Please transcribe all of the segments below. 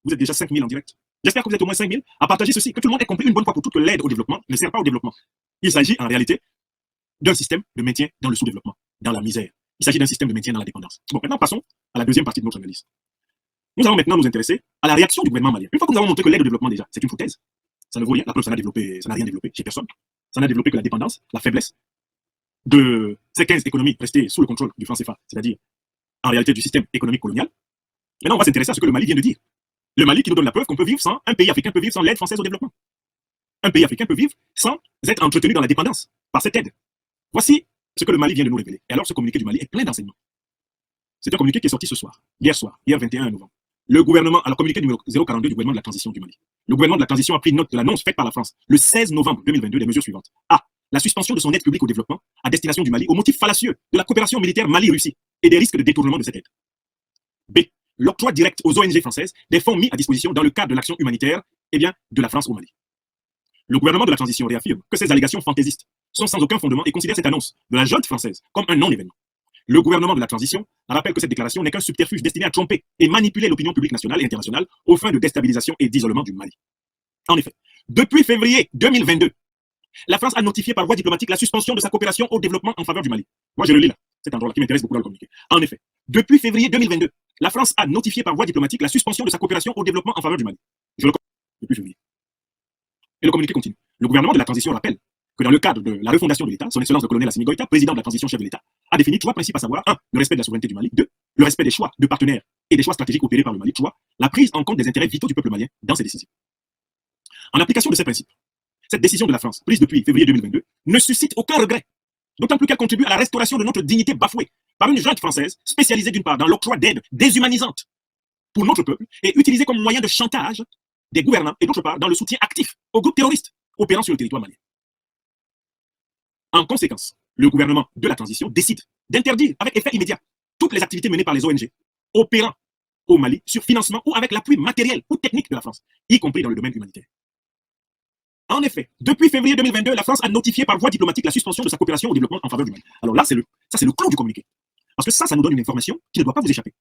Vous êtes déjà 5000 en direct. J'espère que vous êtes au moins 5000 à partager ceci, que tout le monde ait compris une bonne fois pour toutes que l'aide au développement ne sert pas au développement. Il s'agit en réalité d'un système de maintien dans le sous-développement, dans la misère. Il s'agit d'un système de maintien dans la dépendance. Bon, maintenant passons à la deuxième partie de notre analyse. Nous allons maintenant nous intéresser à la réaction du gouvernement malien. Une fois que nous avons montré que l'aide au développement déjà, c'est une foutaise, ça ne vaut rien, la preuve, ça n'a rien développé chez personne. Ça n'a développé que la dépendance, la faiblesse de ces 15 économies restées sous le contrôle du franc CFA, c'est-à-dire en réalité du système économique colonial. Maintenant, on va s'intéresser à ce que le Mali vient de dire. Le Mali qui nous donne la preuve qu'on peut vivre sans, un pays africain peut vivre sans l'aide française au développement. Un pays africain peut vivre sans être entretenu dans la dépendance par cette aide. Voici ce que le Mali vient de nous révéler. Et alors, ce communiqué du Mali est plein d'enseignements. C'est un communiqué qui est sorti ce soir, hier 21 novembre. Le gouvernement, alors communiqué numéro 042 du gouvernement de la transition du Mali. Le gouvernement de la transition a pris note de l'annonce faite par la France le 16 novembre 2022 des mesures suivantes. A. La suspension de son aide publique au développement à destination du Mali au motif fallacieux de la coopération militaire Mali-Russie et des risques de détournement de cette aide. B. L'octroi direct aux ONG françaises des fonds mis à disposition dans le cadre de l'action humanitaire de la France au Mali. Le gouvernement de la transition réaffirme que ces allégations fantaisistes sont sans aucun fondement et considère cette annonce de la junte française comme un non-événement. Le gouvernement de la transition rappelle que cette déclaration n'est qu'un subterfuge destiné à tromper et manipuler l'opinion publique nationale et internationale aux fins de déstabilisation et d'isolement du Mali. En effet, depuis février 2022, la France a notifié par voie diplomatique la suspension de sa coopération au développement en faveur du Mali. Moi, je le lis là, cet endroit-là qui m'intéresse beaucoup dans le communiqué. En effet, depuis février 2022, la France a notifié par voie diplomatique la suspension de sa coopération au développement en faveur du Mali. Je le connais depuis février. Et le communiqué continue. Le gouvernement de la transition rappelle que dans le cadre de la refondation de l'État, son excellence le colonel Assimi Goïta, président de la transition chef de l'État, a défini trois principes à savoir 1. Le respect de la souveraineté du Mali, 2. Le respect des choix de partenaires et des choix stratégiques opérés par le Mali, 3. La prise en compte des intérêts vitaux du peuple malien dans ses décisions. En application de ces principes, cette décision de la France, prise depuis février 2022, ne suscite aucun regret, d'autant plus qu'elle contribue à la restauration de notre dignité bafouée par une junte française spécialisée d'une part dans l'octroi d'aides déshumanisantes pour notre peuple et utilisée comme moyen de chantage des gouvernants et d'autre part dans le soutien actif aux groupes terroristes opérant sur le territoire malien. En conséquence, le gouvernement de la transition décide d'interdire avec effet immédiat toutes les activités menées par les ONG opérant au Mali sur financement ou avec l'appui matériel ou technique de la France, y compris dans le domaine humanitaire. En effet, depuis février 2022, la France a notifié par voie diplomatique la suspension de sa coopération au développement en faveur du Mali. Alors là, c'est le clou du communiqué. Parce que ça nous donne une information qui ne doit pas vous échapper.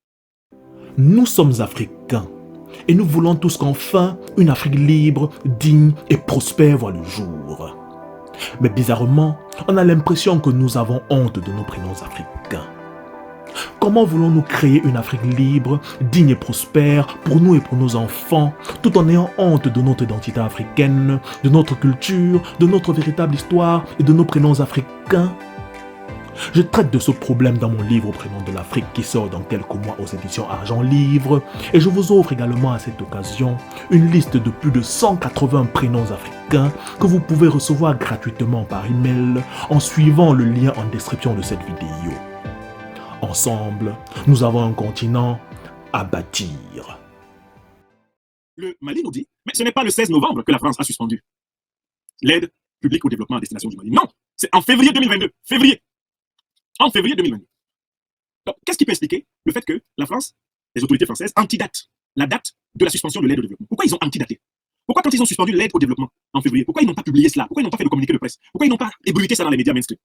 Nous sommes africains et nous voulons tous qu'enfin une Afrique libre, digne et prospère voit le jour. Mais bizarrement, on a l'impression que nous avons honte de nos prénoms africains. Comment voulons-nous créer une Afrique libre, digne et prospère pour nous et pour nos enfants, tout en ayant honte de notre identité africaine, de notre culture, de notre véritable histoire et de nos prénoms africains? Je traite de ce problème dans mon livre Prénoms de l'Afrique qui sort dans quelques mois aux éditions Argent Livre et je vous offre également à cette occasion une liste de plus de 180 prénoms africains que vous pouvez recevoir gratuitement par email en suivant le lien en description de cette vidéo. Ensemble, nous avons un continent à bâtir. Le Mali nous dit, mais ce n'est pas le 16 novembre que la France a suspendu l'aide publique au développement à destination du Mali. Non, c'est en février 2022. En février 2022. Donc, qu'est-ce qui peut expliquer le fait que la France, les autorités françaises, antidatent la date de la suspension de l'aide au développement? Pourquoi ils ont antidaté? Pourquoi quand ils ont suspendu l'aide au développement en février, pourquoi ils n'ont pas publié cela? Pourquoi ils n'ont pas fait de communiqué de presse? Pourquoi ils n'ont pas ébruité ça dans les médias mainstream?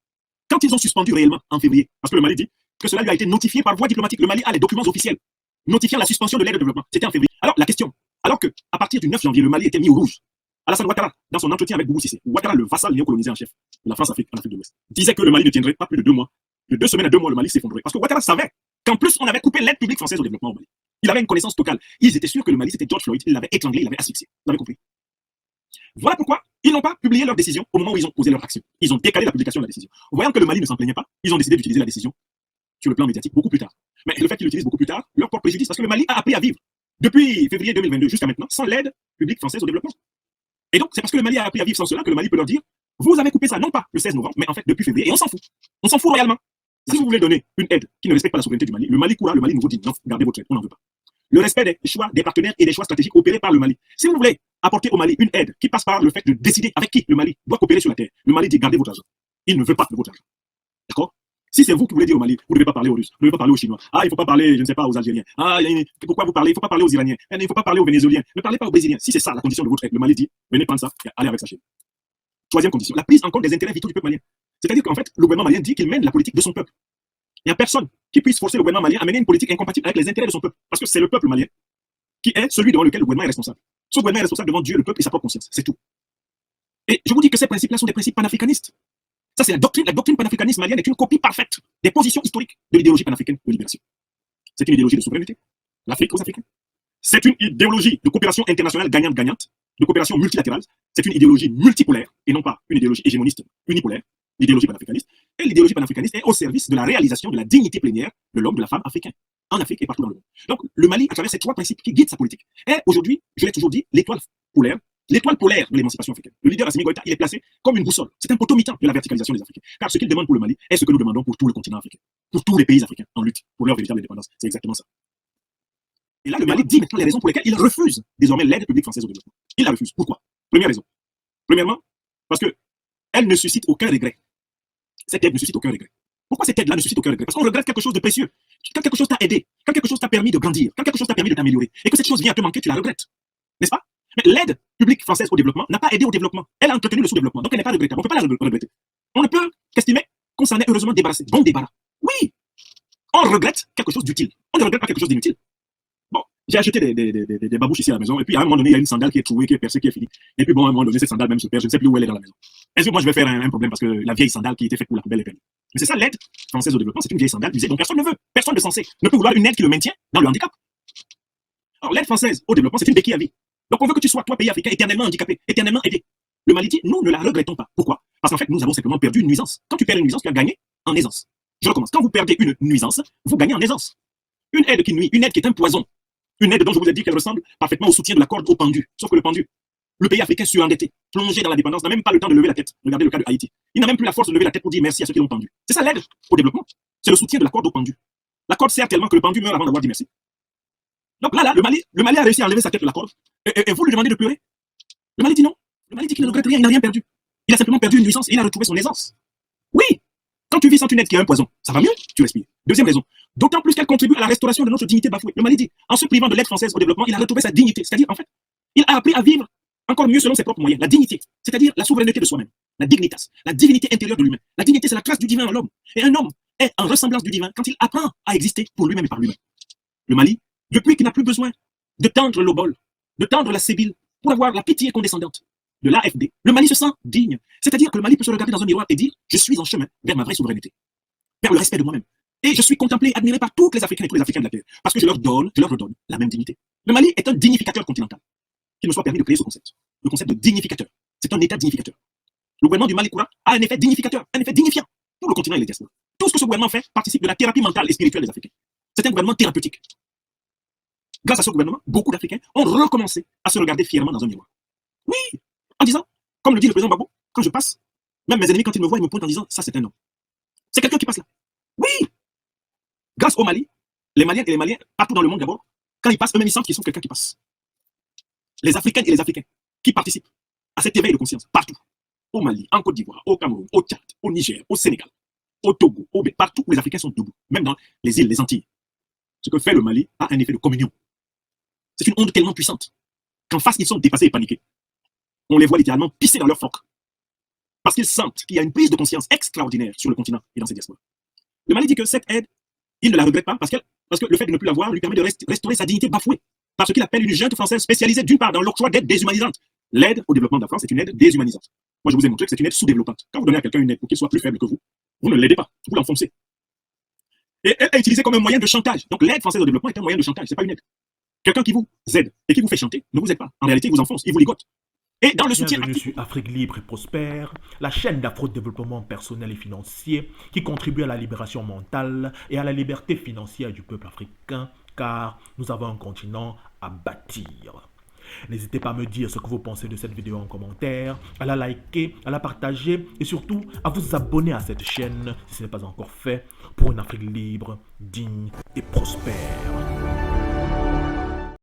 Quand ils ont suspendu réellement en février, parce que le Mali dit que cela lui a été notifié par voie diplomatique, le Mali a les documents officiels notifiant la suspension de l'aide au développement. C'était en février. Alors, la question, alors que à partir du 9 janvier, le Mali était mis au rouge, Alassane Ouattara, dans son entretien avec Boubou Cissé, Ouattara, le vassal néocolonisé en chef de la France-Afrique en Afrique de l'Ouest, disait que le Mali ne tiendrait pas plus de 2 mois. De 2 semaines à 2 mois, le Mali s'effondrait. Parce que Ouattara savait qu'en plus, on avait coupé l'aide publique française au développement au Mali. Il avait une connaissance totale. Ils étaient sûrs que le Mali, c'était George Floyd. Il l'avait étranglé, il l'avait asphyxié. Vous avez compris? Voilà pourquoi ils n'ont pas publié leur décision au moment où ils ont posé leur action. Ils ont décalé la publication de la décision. Voyant que le Mali ne s'en plaignait pas, ils ont décidé d'utiliser la décision sur le plan médiatique beaucoup plus tard. Mais le fait qu'ils l'utilisent beaucoup plus tard leur porte préjudice parce que le Mali a appris à vivre depuis février 2022 jusqu'à maintenant sans l'aide publique française au développement. Et donc, c'est parce que le Mali a appris à vivre sans cela que le Mali peut leur dire vous avez coupé ça, non pas le 16 novembre, mais en fait depuis février, et on s'en fout. On s'en fout royalement. Si vous voulez donner une aide qui ne respecte pas la souveraineté du Mali, le Mali court, le Mali nous dit non, gardez votre aide, on n'en veut pas. Le respect des choix des partenaires et des choix stratégiques opérés par le Mali. Si vous voulez apporter au Mali une aide qui passe par le fait de décider avec qui le Mali doit coopérer sur la terre, le Mali dit gardez votre argent. Il ne veut pas de votre argent. D'accord? Si c'est vous qui voulez dire au Mali, vous ne devez pas parler aux Russes, vous ne devez pas parler aux Chinois. Ah, il ne faut pas parler, je ne sais pas, aux Algériens. Ah, pourquoi vous parlez? Il ne faut pas parler aux Iraniens. Il ne faut pas parler aux Vénézuéliens. Ne parlez pas aux Brésiliens. Si c'est ça la condition de votre aide, le Mali dit venez prendre ça et allez avec ça chez vous. Troisième condition, la prise en compte des intérêts vitaux du peuple malien. C'est-à-dire qu'en fait, le gouvernement malien dit qu'il mène la politique de son peuple. Il n'y a personne qui puisse forcer le gouvernement malien à mener une politique incompatible avec les intérêts de son peuple. Parce que c'est le peuple malien qui est celui devant lequel le gouvernement est responsable. Ce gouvernement est responsable devant Dieu, le peuple et sa propre conscience. C'est tout. Et je vous dis que ces principes-là sont des principes panafricanistes. Ça, c'est la doctrine. La doctrine panafricaniste malienne est une copie parfaite des positions historiques de l'idéologie panafricaine de libération. C'est une idéologie de souveraineté. L'Afrique aux Africains. C'est une idéologie de coopération internationale gagnante-gagnante, de coopération multilatérale. C'est une idéologie multipolaire et non pas une idéologie hégémoniste unipolaire, l'idéologie panafricaniste. Et l'idéologie panafricaniste est au service de la réalisation de la dignité plénière de l'homme, de la femme africain, en Afrique et partout dans le monde. Donc, le Mali, à travers ces trois principes qui guident sa politique, est aujourd'hui, je l'ai toujours dit, l'étoile polaire de l'émancipation africaine. Le leader Assimi Goïta, il est placé comme une boussole. C'est un potomitan de la verticalisation des Africains. Car ce qu'il demande pour le Mali est ce que nous demandons pour tout le continent africain, pour tous les pays africains en lutte pour leur véritable indépendance. C'est exactement ça. Et là, le Mali dit maintenant les raisons pour lesquelles il refuse désormais l'aide publique française au développement. Il la refuse. Pourquoi? Première raison. Premièrement, parce qu'elle ne suscite aucun regret. Cette aide ne suscite aucun regret. Pourquoi cette aide-là ne suscite aucun regret? Parce qu'on regrette quelque chose de précieux. Quand quelque chose t'a aidé, quand quelque chose t'a permis de grandir, quand quelque chose t'a permis de t'améliorer, et que cette chose vient à te manquer, tu la regrettes. N'est-ce pas? Mais l'aide publique française au développement n'a pas aidé au développement. Elle a entretenu le sous-développement. Donc elle n'est pas regrettable. On ne peut pas la regretter. On ne peut qu'estimer qu'on s'en est heureusement débarrassé. Bon débarras. Oui, on regrette quelque chose d'utile. On ne regrette pas quelque chose d'inutile. Bon, j'ai acheté des babouches ici à la maison, et puis à un moment donné, il y a une sandale qui est trouée, qui est percée, qui est finie. Et puis bon, à un moment donné, cette sandale même se perd. Je ne sais plus où elle est dans la maison. Est-ce que moi je vais faire un problème parce que la vieille sandale qui était faite pour la poubelle est perdue? Mais c'est ça l'aide française au développement, c'est une vieille sandale usée, donc personne ne veut. Personne ne censé ne peut vouloir une aide qui le maintient dans le handicap. Alors l'aide française au développement, c'est une béquille à vie. Donc on veut que tu sois, toi, pays africain, éternellement handicapé, éternellement aidé. Le Mali dit, nous ne la regrettons pas. Pourquoi? Parce qu'en fait, nous avons simplement perdu une nuisance. Quand tu perds une nuisance, tu as gagné en aisance. Je recommence. Quand vous perdez une nuisance, vous gagnez en aisance. Une aide qui nuit, une aide qui est un poison. Une aide dont je vous ai dit qu'elle ressemble parfaitement au soutien de la corde au pendu. Sauf que le pendu, le pays africain surendetté, plongé dans la dépendance, n'a même pas le temps de lever la tête. Regardez le cas de Haïti. Il n'a même plus la force de lever la tête pour dire merci à ceux qui l'ont pendu. C'est ça l'aide au développement. C'est le soutien de la corde au pendu. La corde sert tellement que le pendu meurt avant d'avoir dit merci. Donc là, le Mali a réussi à enlever sa tête de la corde. Et vous lui demandez de pleurer. Le Mali dit non. Le Mali dit qu'il ne regrette rien, il n'a rien perdu. Il a simplement perdu une nuisance et il a retrouvé son aisance. Oui, quand tu vis sans une aide qui est un poison, ça va mieux, tu respires. Deuxième raison, d'autant plus qu'elle contribue à la restauration de notre dignité bafouée. Le Mali dit, en se privant de l'aide française au développement, il a retrouvé sa dignité. C'est-à-dire, en fait, il a appris à vivre encore mieux selon ses propres moyens. La dignité, c'est-à-dire la souveraineté de soi-même. La dignitas, la divinité intérieure de l'humain. La dignité, c'est la trace du divin en l'homme. Et un homme est en ressemblance du divin quand il apprend à exister pour lui-même et par lui-même. Le Mali, depuis qu'il n'a plus besoin de tendre l'obole, de tendre la sébile pour avoir la pitié condescendante de l'AFD, le Mali se sent digne. C'est-à-dire que le Mali peut se regarder dans un miroir et dire « Je suis en chemin vers ma vraie souveraineté, vers le respect de moi-même. Et je suis contemplé et admiré par tous les Africains et tous les Africains de la Terre, parce que je leur redonne la même dignité. » Le Mali est un dignificateur continental. Qu'il me soit permis de créer ce concept. Le concept de dignificateur. C'est un état dignificateur. Le gouvernement du Mali Koura a un effet dignificateur, un effet dignifiant pour le continent et les diasporas. Tout ce que ce gouvernement fait participe de la thérapie mentale et spirituelle des Africains. C'est un gouvernement thérapeutique. Grâce à ce gouvernement, beaucoup d'Africains ont recommencé à se regarder fièrement dans un miroir. Oui, en disant, comme le dit le président Gbagbo, quand je passe, même mes ennemis, quand ils me voient, ils me pointent en disant, ça c'est un homme. C'est quelqu'un qui passe là. Oui. Grâce au Mali, les Maliens et les Maliens, partout dans le monde d'abord, quand ils passent, eux-mêmes ils sentent qu'ils sont quelqu'un qui passe. Les Africaines et les Africains qui participent à cet éveil de conscience, partout, au Mali, en Côte d'Ivoire, au Cameroun, au Tchad, au Niger, au Sénégal, au Togo, partout où les Africains sont debout, même dans les îles, les Antilles. Ce que fait le Mali a un effet de communion. C'est une onde tellement puissante qu'en face, ils sont dépassés et paniqués. On les voit littéralement pisser dans leur phoque. Parce qu'ils sentent qu'il y a une prise de conscience extraordinaire sur le continent et dans ses diasporas. Le Mali dit que cette aide, il ne la regrette pas parce que le fait de ne plus l'avoir lui permet de restaurer sa dignité bafouée. Par ce qu'il appelle une junte française spécialisée d'une part dans l'octroi d'aides déshumanisantes. L'aide au développement de la France est une aide déshumanisante. Moi, je vous ai montré que c'est une aide sous-développante. Quand vous donnez à quelqu'un une aide pour qu'il soit plus faible que vous ne l'aidez pas, vous l'enfoncez. Et elle est utilisée comme un moyen de chantage. Donc l'aide française au développement est un moyen de chantage, c'est pas une aide. Quelqu'un qui vous aide et qui vous fait chanter ne vous aide pas. En réalité, il vous enfonce, il vous ligote. Et dans le soutien actif... sur Afrique Libre et Prospère, la chaîne d'afro-développement personnel et financier qui contribue à la libération mentale et à la liberté financière du peuple africain, car nous avons un continent à bâtir. N'hésitez pas à me dire ce que vous pensez de cette vidéo en commentaire, à la liker, à la partager et surtout à vous abonner à cette chaîne si ce n'est pas encore fait pour une Afrique libre, digne et prospère.